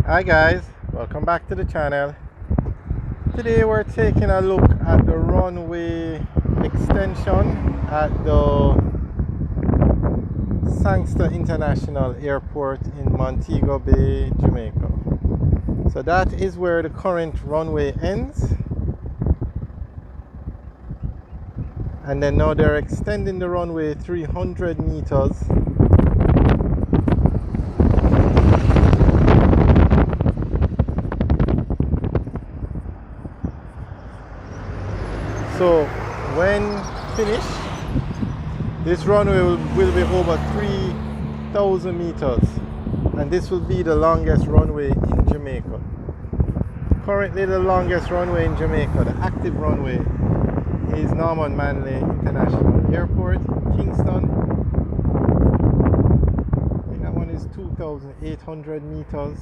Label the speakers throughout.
Speaker 1: Hi guys, welcome back to the channel. Today we're taking a look at the runway extension at the Sangster International Airport in Montego Bay, Jamaica. So that is where the current runway ends. And then now they're extending the runway 300 meters. So when finished, this runway will be over 3,000 meters, and this will be the longest runway in Jamaica. Currently the longest runway in Jamaica, the active runway, is Norman Manley International Airport in Kingston. I think that one is 2,800 meters.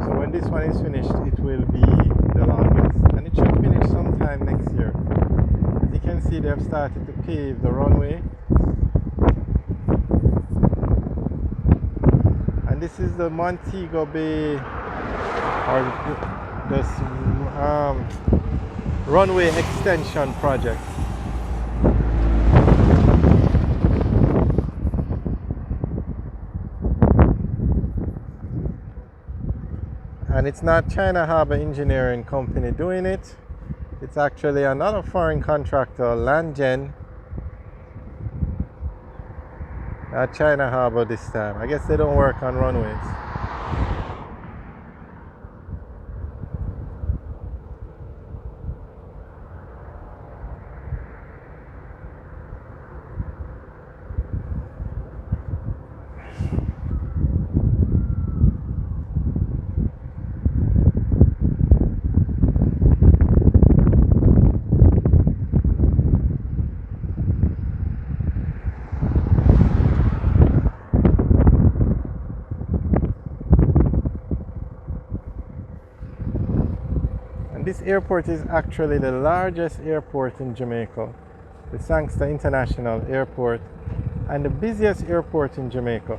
Speaker 1: So when this one is finished, it will be the longest, and it should finish sometime next year. As you can see, they have started to pave the runway, and this is the Montego Bay, or the runway extension project. And it's not China Harbour Engineering Company doing it. It's actually another foreign contractor, Langen. Not China Harbour this time. I guess they don't work on runways. This airport is actually the largest airport in Jamaica, the Sangster International Airport, and the busiest airport in Jamaica.